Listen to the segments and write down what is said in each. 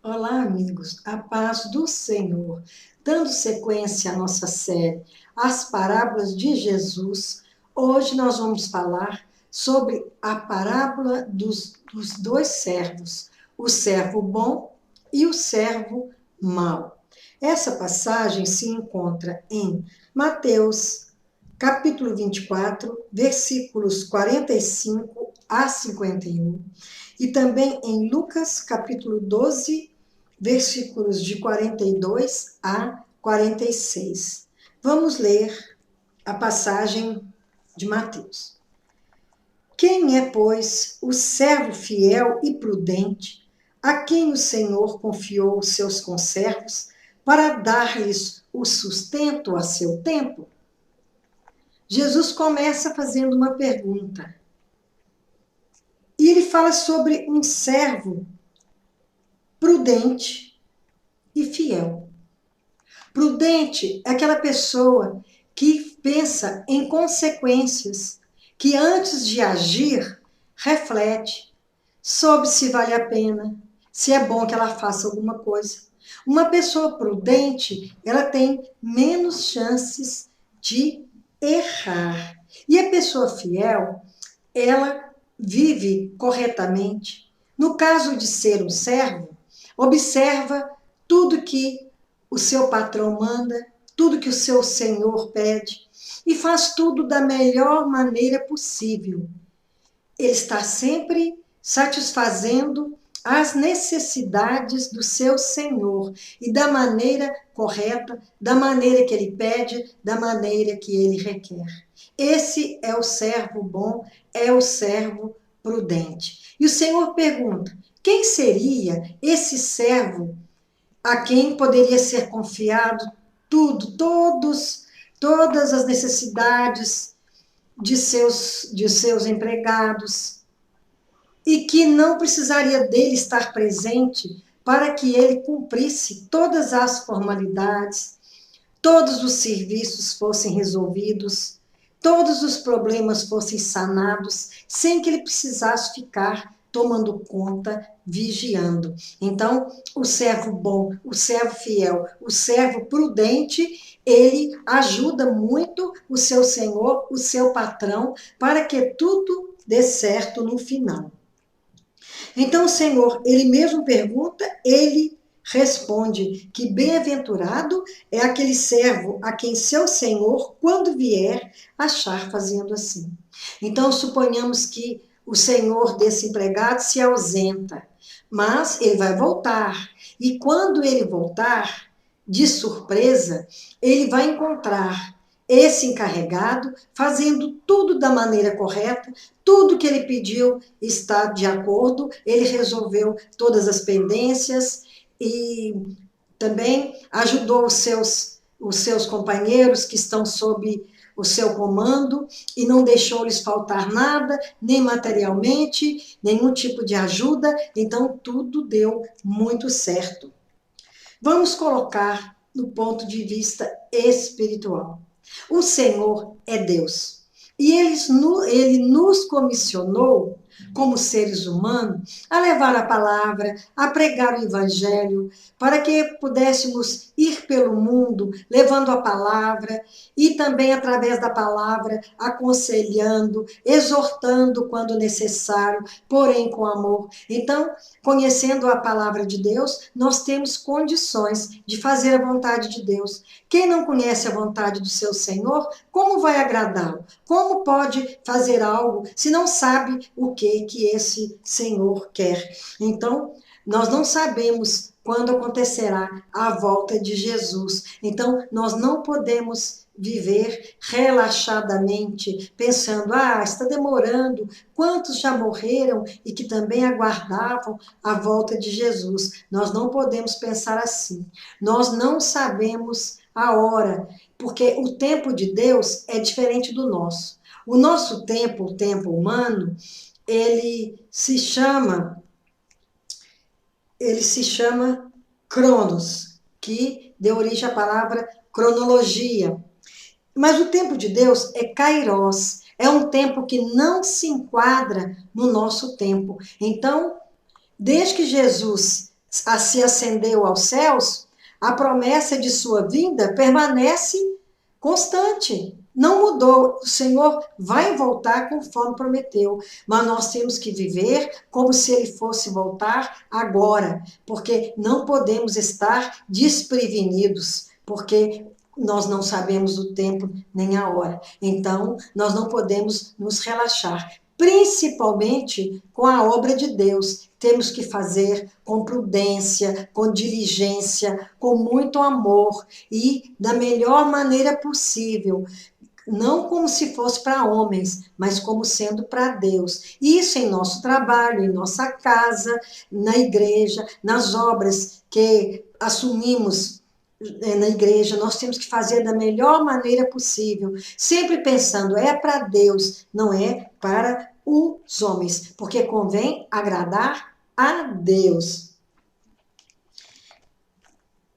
Olá, amigos, a paz do Senhor. Dando sequência à nossa série As Parábolas de Jesus, hoje nós vamos falar sobre a parábola dos dois servos, o servo bom e o servo mau. Essa passagem se encontra em Mateus, capítulo 24, versículos 45 a 51, e também em Lucas, capítulo 12, versículos de 42 a 46. Vamos ler a passagem de Mateus. Quem é, pois, o servo fiel e prudente, a quem o Senhor confiou os seus conservos para dar-lhes o sustento a seu tempo? Jesus começa fazendo uma pergunta. E ele fala sobre um servo prudente e fiel. Prudente é aquela pessoa que pensa em consequências, que antes de agir, reflete sobre se vale a pena, se é bom que ela faça alguma coisa. Uma pessoa prudente, ela tem menos chances de errar. E a pessoa fiel, ela vive corretamente. No caso de ser um servo, observa tudo que o seu patrão manda, tudo que o seu senhor pede, e faz tudo da melhor maneira possível. Ele está sempre satisfazendo as necessidades do seu senhor e da maneira correta, da maneira que ele pede, da maneira que ele requer. Esse é o servo bom, é o servo prudente. E o Senhor pergunta: quem seria esse servo a quem poderia ser confiado tudo, todas as necessidades de seus empregados, e que não precisaria dele estar presente para que ele cumprisse todas as formalidades, todos os serviços fossem resolvidos, todos os problemas fossem sanados, sem que ele precisasse ficar tomando conta, vigiando. Então, o servo bom, o servo fiel, o servo prudente, ele ajuda muito o seu senhor, o seu patrão, para que tudo dê certo no final. Então, o Senhor, ele mesmo pergunta, ele responde que bem-aventurado é aquele servo a quem seu senhor, quando vier, achar fazendo assim. Então, suponhamos que o senhor desse empregado se ausenta, mas ele vai voltar. E quando ele voltar, de surpresa, ele vai encontrar esse encarregado fazendo tudo da maneira correta, tudo que ele pediu está de acordo, ele resolveu todas as pendências e também ajudou os seus companheiros que estão sob o seu comando e não deixou lhes faltar nada, nem materialmente, nenhum tipo de ajuda, então tudo deu muito certo. Vamos colocar no ponto de vista espiritual. O Senhor é Deus. E ele nos comissionou, como seres humanos, a levar a palavra, a pregar o evangelho, para que pudéssemos ir pelo mundo levando a palavra e também através da palavra aconselhando, exortando quando necessário, porém com amor. Então, conhecendo a palavra de Deus, nós temos condições de fazer a vontade de Deus. Quem não conhece a vontade do seu Senhor, como vai agradá-lo? Como pode fazer algo se não sabe o que esse Senhor quer? Então, nós não sabemos quando acontecerá a volta de Jesus. Então, nós não podemos viver relaxadamente, pensando, está demorando, quantos já morreram e que também aguardavam a volta de Jesus. Nós não podemos pensar assim. Nós não sabemos a hora, porque o tempo de Deus é diferente do nosso. O nosso tempo, o tempo humano, ele se chama Cronos, que deu origem à palavra cronologia. Mas o tempo de Deus é Kairos, é um tempo que não se enquadra no nosso tempo. Então, desde que Jesus se ascendeu aos céus, a promessa de sua vinda permanece constante. Não mudou. O Senhor vai voltar conforme prometeu. Mas nós temos que viver como se ele fosse voltar agora. Porque não podemos estar desprevenidos. Porque nós não sabemos o tempo nem a hora. Então, nós não podemos nos relaxar. Principalmente com a obra de Deus. Temos que fazer com prudência, com diligência, com muito amor e da melhor maneira possível. Não como se fosse para homens, mas como sendo para Deus. Isso em nosso trabalho, em nossa casa, na igreja, nas obras que assumimos na igreja, nós temos que fazer da melhor maneira possível, sempre pensando, é para Deus, não é para os homens, porque convém agradar a Deus.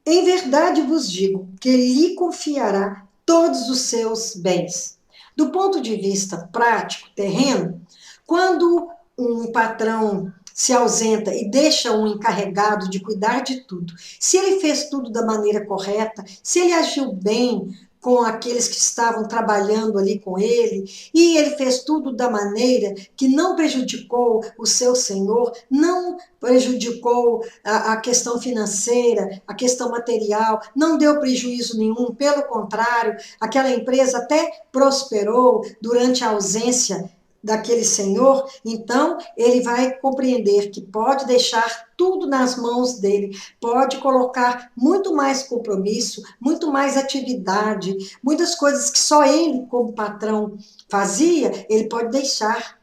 Em verdade vos digo que lhe confiará todos os seus bens. Do ponto de vista prático, terreno, quando um patrão se ausenta e deixa um encarregado de cuidar de tudo, se ele fez tudo da maneira correta, se ele agiu bem com aqueles que estavam trabalhando ali com ele, e ele fez tudo da maneira que não prejudicou o seu senhor, não prejudicou a questão financeira, a questão material, não deu prejuízo nenhum, pelo contrário, aquela empresa até prosperou durante a ausência daquele senhor, então ele vai compreender que pode deixar tudo nas mãos dele, pode colocar muito mais compromisso, muito mais atividade, muitas coisas que só ele, como patrão, fazia, ele pode deixar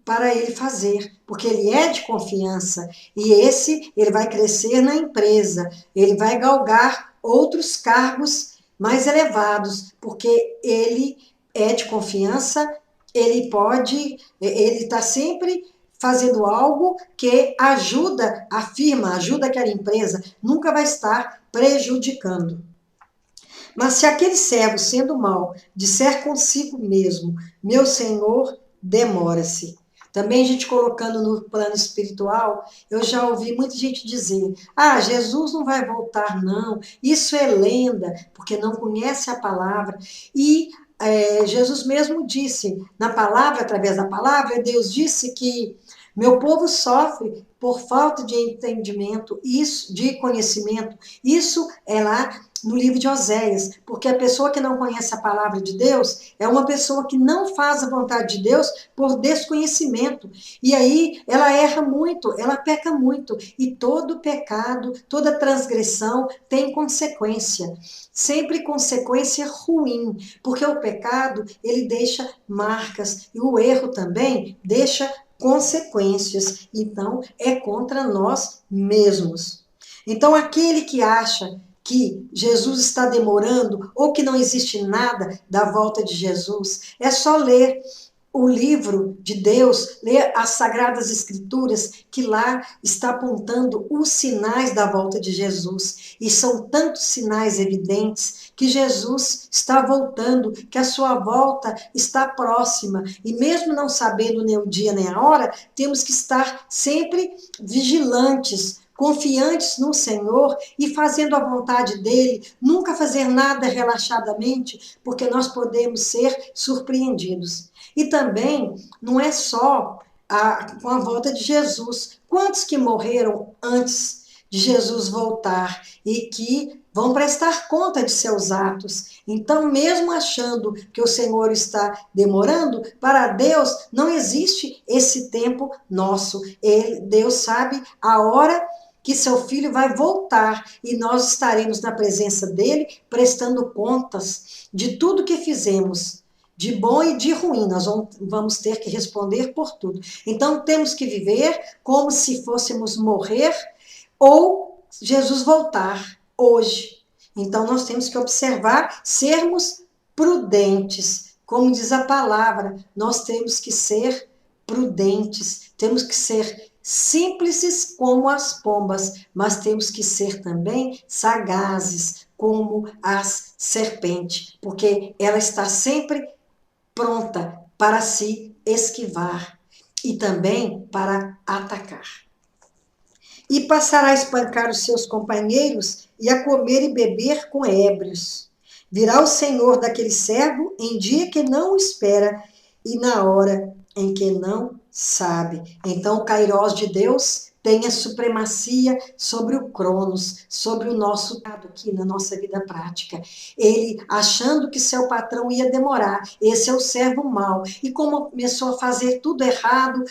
para ele fazer, porque ele é de confiança, e ele vai crescer na empresa, ele vai galgar outros cargos mais elevados, porque ele é de confiança, ele está sempre fazendo algo que ajuda a firma, ajuda aquela empresa, nunca vai estar prejudicando. Mas se aquele servo, sendo mau, disser consigo mesmo, meu senhor demora-se. Também a gente colocando no plano espiritual, eu já ouvi muita gente dizer, Jesus não vai voltar não, isso é lenda, porque não conhece a palavra. E Jesus mesmo disse, na palavra, através da palavra, Deus disse que meu povo sofre por falta de entendimento, isso, de conhecimento. Isso é lá no livro de Oséias, porque a pessoa que não conhece a palavra de Deus é uma pessoa que não faz a vontade de Deus por desconhecimento. E aí ela erra muito, ela peca muito. E todo pecado, toda transgressão tem consequência. Sempre consequência ruim, porque o pecado, ele deixa marcas, e o erro também deixa consequências. Então, é contra nós mesmos. Então, aquele que acha que Jesus está demorando ou que não existe nada da volta de Jesus, é só ler o livro de Deus, ler as Sagradas Escrituras, que lá está apontando os sinais da volta de Jesus. E são tantos sinais evidentes que Jesus está voltando, que a sua volta está próxima. E mesmo não sabendo nem o dia nem a hora, temos que estar sempre vigilantes, confiantes no Senhor e fazendo a vontade dele, nunca fazer nada relaxadamente, porque nós podemos ser surpreendidos. E também não é só com a volta de Jesus. Quantos que morreram antes de Jesus voltar e que vão prestar conta de seus atos? Então, mesmo achando que o Senhor está demorando, para Deus não existe esse tempo nosso. Deus sabe a hora que seu filho vai voltar e nós estaremos na presença dele prestando contas de tudo que fizemos, de bom e de ruim, nós vamos ter que responder por tudo. Então, temos que viver como se fôssemos morrer ou Jesus voltar hoje. Então, nós temos que observar, sermos prudentes. Como diz a palavra, nós temos que ser prudentes, temos que ser simples como as pombas, mas temos que ser também sagazes como as serpentes, porque ela está sempre pronta para se esquivar e também para atacar. e passará a espancar os seus companheiros e a comer e beber com ébrios. Virá o Senhor daquele servo em dia que não o espera e na hora em que não sabe. Então, o Kairós de Deus tem a supremacia sobre o Cronos, sobre o nosso aqui na nossa vida prática. Ele achando que seu patrão ia demorar, esse é o servo mau, e como começou a fazer tudo errado,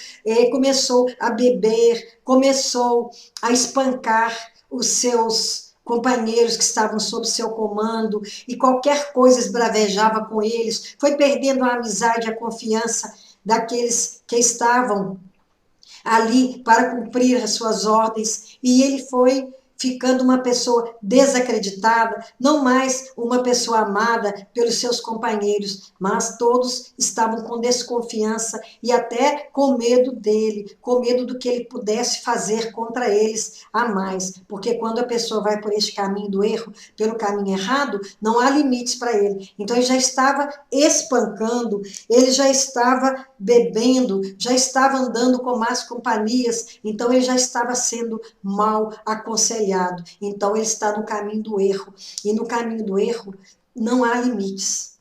começou a beber, começou a espancar os seus companheiros que estavam sob seu comando, e qualquer coisa esbravejava com eles, foi perdendo a amizade e a confiança daqueles que estavam ali para cumprir as suas ordens, e ele foi ficando uma pessoa desacreditada, não mais uma pessoa amada pelos seus companheiros, mas todos estavam com desconfiança e até com medo dele, com medo do que ele pudesse fazer contra eles a mais, porque quando a pessoa vai por este caminho do erro, pelo caminho errado, não há limites para ele. Então ele já estava espancando, ele já estava bebendo, já estava andando com más companhias, então ele já estava sendo mal aconselhado. Então ele está no caminho do erro, e no caminho do erro não há limites.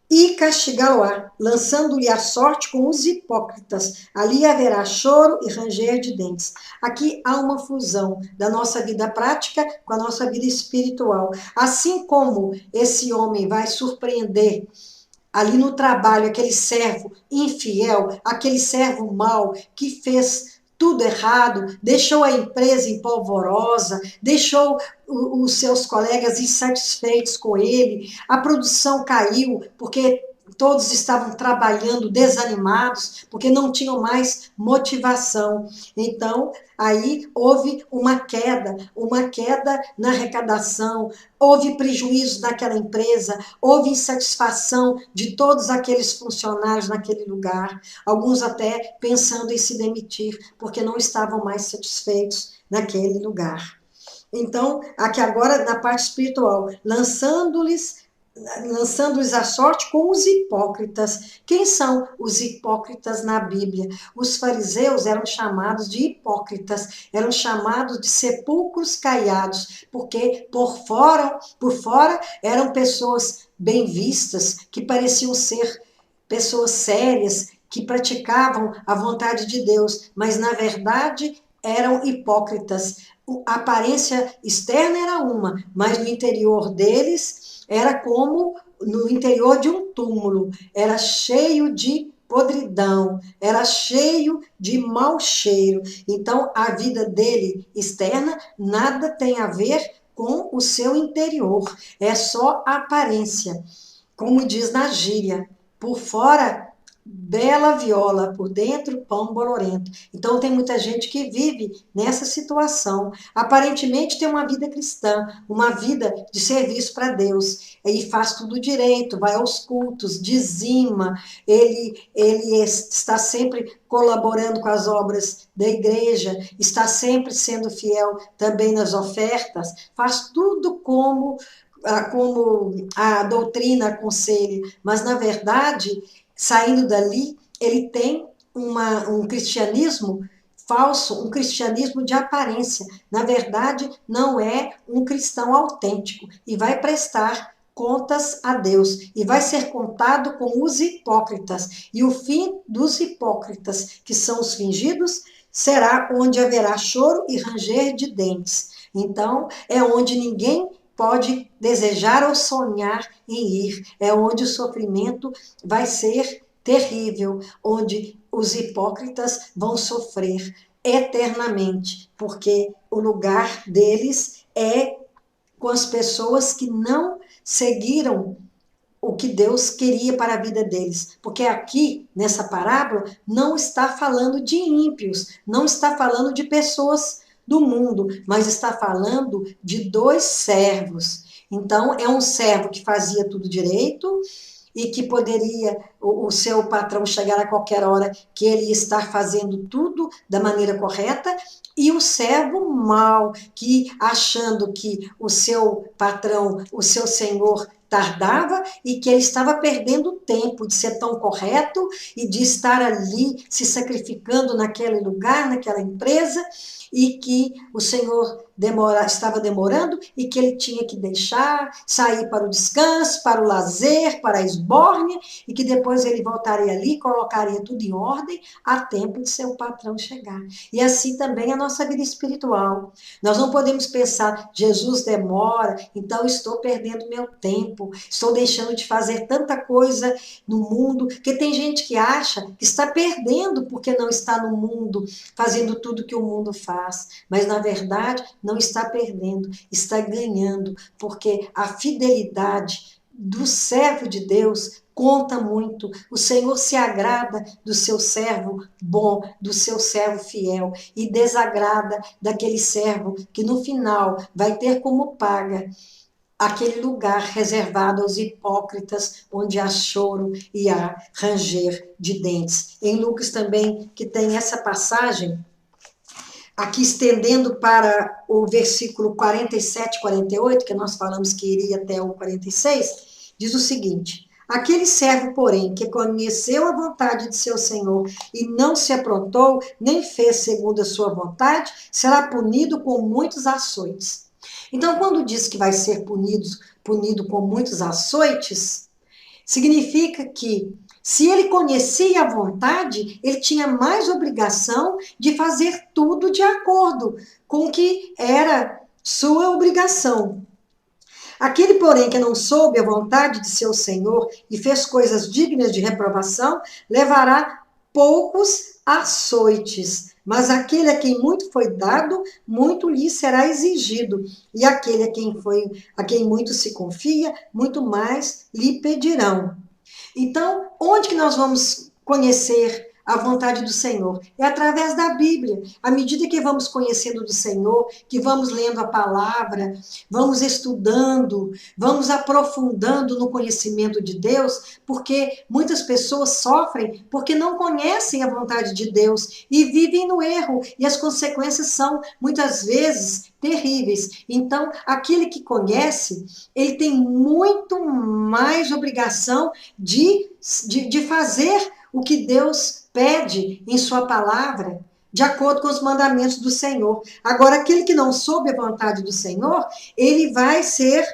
E castigá-lo-á, lançando-lhe a sorte com os hipócritas. Ali haverá choro e ranger de dentes. Aqui há uma fusão da nossa vida prática com a nossa vida espiritual. Assim como esse homem vai surpreender ali no trabalho aquele servo infiel, aquele servo mau que fez tudo errado, deixou a empresa em polvorosa, deixou os seus colegas insatisfeitos com ele, a produção caiu porque todos estavam trabalhando desanimados, porque não tinham mais motivação. Então, aí houve uma queda na arrecadação, houve prejuízo naquela empresa, houve insatisfação de todos aqueles funcionários naquele lugar, alguns até pensando em se demitir, porque não estavam mais satisfeitos naquele lugar. Então, aqui agora na parte espiritual, lançando-lhes a sorte com os hipócritas. Quem são os hipócritas na Bíblia? Os fariseus eram chamados de hipócritas, eram chamados de sepulcros caiados, porque por fora eram pessoas bem vistas, que pareciam ser pessoas sérias, que praticavam a vontade de Deus, mas na verdade eram hipócritas. A aparência externa era uma, mas no interior deles era como no interior de um túmulo, era cheio de podridão, era cheio de mau cheiro. Então, a vida dele externa nada tem a ver com o seu interior, é só a aparência. Como diz na gíria, por fora bela viola, por dentro pão bolorento. Então tem muita gente que vive nessa situação. Aparentemente tem uma vida cristã, uma vida de serviço para Deus, e faz tudo direito, vai aos cultos, dizima, ele está sempre colaborando com as obras da igreja, está sempre sendo fiel também nas ofertas, faz tudo como a doutrina aconselha, mas na verdade, saindo dali, ele tem um cristianismo falso, um cristianismo de aparência. Na verdade, não é um cristão autêntico e vai prestar contas a Deus e vai ser contado com os hipócritas. E o fim dos hipócritas, que são os fingidos, será onde haverá choro e ranger de dentes. Então, é onde ninguém pode desejar ou sonhar em ir. É onde o sofrimento vai ser terrível, onde os hipócritas vão sofrer eternamente, porque o lugar deles é com as pessoas que não seguiram o que Deus queria para a vida deles. Porque aqui, nessa parábola, não está falando de ímpios, não está falando de pessoas do mundo, mas está falando de dois servos. Então, é um servo que fazia tudo direito e que poderia o seu patrão chegar a qualquer hora, que ele ia estar fazendo tudo da maneira correta, e o servo mau, que achando que o seu patrão, o seu senhor, tardava e que ele estava perdendo tempo de ser tão correto e de estar ali se sacrificando naquele lugar, naquela empresa, e que o Senhor estava demorando e que ele tinha que deixar, sair para o descanso, para o lazer, para a esbórnia, e que depois ele voltaria ali, colocaria tudo em ordem, a tempo de seu patrão chegar. E assim também a nossa vida espiritual. Nós não podemos pensar, Jesus demora, então estou perdendo meu tempo, estou deixando de fazer tanta coisa no mundo, porque tem gente que acha que está perdendo porque não está no mundo, fazendo tudo que o mundo faz, mas na verdade não está perdendo, está ganhando, porque a fidelidade do servo de Deus conta muito. O Senhor se agrada do seu servo bom, do seu servo fiel, e desagrada daquele servo que no final vai ter como paga aquele lugar reservado aos hipócritas, onde há choro e há ranger de dentes. Em Lucas também, que tem essa passagem, aqui estendendo para o versículo 47, 48, que nós falamos que iria até o 46, diz o seguinte: aquele servo, porém, que conheceu a vontade de seu senhor e não se aprontou, nem fez segundo a sua vontade, será punido com muitos açoites. Então, quando diz que vai ser punido com muitos açoites, significa que, se ele conhecia a vontade, ele tinha mais obrigação de fazer tudo de acordo com o que era sua obrigação. Aquele, porém, que não soube a vontade de seu senhor e fez coisas dignas de reprovação, levará poucos açoites. Mas aquele a quem muito foi dado, muito lhe será exigido. E aquele a quem muito se confia, muito mais lhe pedirão. Então, onde que nós vamos conhecer a vontade do Senhor? É através da Bíblia. À medida que vamos conhecendo do Senhor, que vamos lendo a palavra, vamos estudando, vamos aprofundando no conhecimento de Deus, porque muitas pessoas sofrem porque não conhecem a vontade de Deus e vivem no erro, e as consequências são, muitas vezes, terríveis. Então, aquele que conhece, ele tem muito mais obrigação de fazer o que Deus pede em sua palavra, de acordo com os mandamentos do Senhor. Agora, aquele que não soube a vontade do Senhor, ele vai ser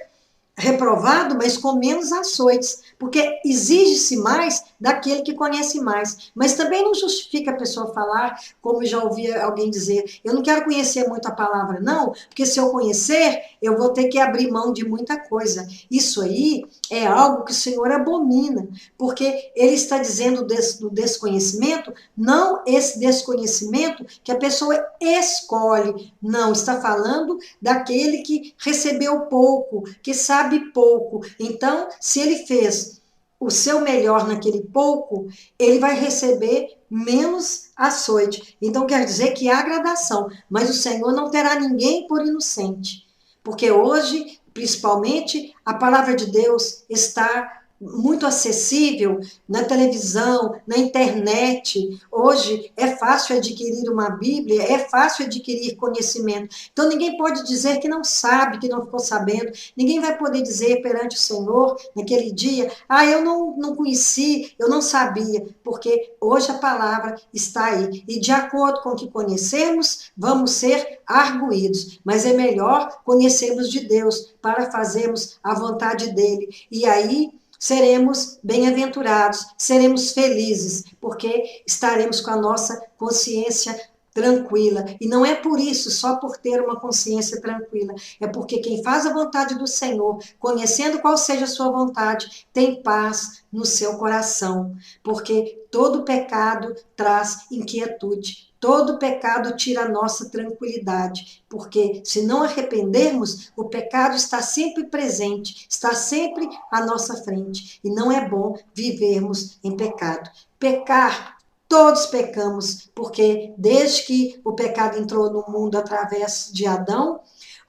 reprovado, mas com menos açoites, porque exige-se mais daquele que conhece mais. Mas também não justifica a pessoa falar, como já ouvi alguém dizer, eu não quero conhecer muito a palavra, não, porque se eu conhecer, eu vou ter que abrir mão de muita coisa. Isso aí é algo que o Senhor abomina, porque ele está dizendo do desconhecimento, não esse desconhecimento que a pessoa escolhe, não, está falando daquele que recebeu pouco, que sabe pouco. Então, se ele fez o seu melhor naquele pouco, ele vai receber menos açoite. Então, quer dizer que há gradação, mas o Senhor não terá ninguém por inocente, porque hoje, principalmente, a palavra de Deus está muito acessível na televisão, na internet. Hoje é fácil adquirir uma Bíblia, é fácil adquirir conhecimento. Então ninguém pode dizer que não sabe, que não ficou sabendo. Ninguém vai poder dizer perante o Senhor naquele dia, eu não conheci, eu não sabia, porque hoje a palavra está aí. E de acordo com o que conhecemos, vamos ser arguídos. Mas é melhor conhecermos de Deus para fazermos a vontade dele. E aí seremos bem-aventurados, seremos felizes, porque estaremos com a nossa consciência tranquila. E não é por isso, só por ter uma consciência tranquila, é porque quem faz a vontade do Senhor, conhecendo qual seja a sua vontade, tem paz no seu coração, porque todo pecado traz inquietude. Todo pecado tira a nossa tranquilidade, porque se não arrependermos, o pecado está sempre presente, está sempre à nossa frente, e não é bom vivermos em pecado. Pecar, todos pecamos, porque desde que o pecado entrou no mundo através de Adão,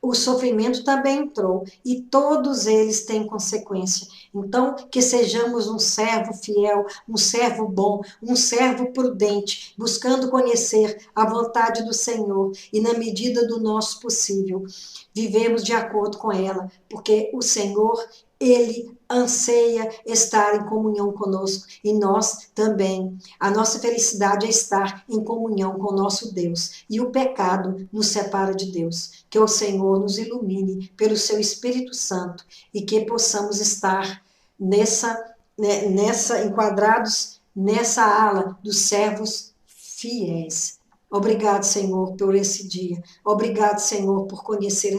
o sofrimento também entrou, e todos eles têm consequência. Então, que sejamos um servo fiel, um servo bom, um servo prudente, buscando conhecer a vontade do Senhor e, na medida do nosso possível, vivemos de acordo com ela, porque o Senhor, ele anseia estar em comunhão conosco, e nós também. A nossa felicidade é estar em comunhão com o nosso Deus, e o pecado nos separa de Deus. Que o Senhor nos ilumine pelo seu Espírito Santo e que possamos estar enquadrados nessa ala dos servos fiéis. Obrigado, Senhor, por esse dia. Obrigado, Senhor, por conhecer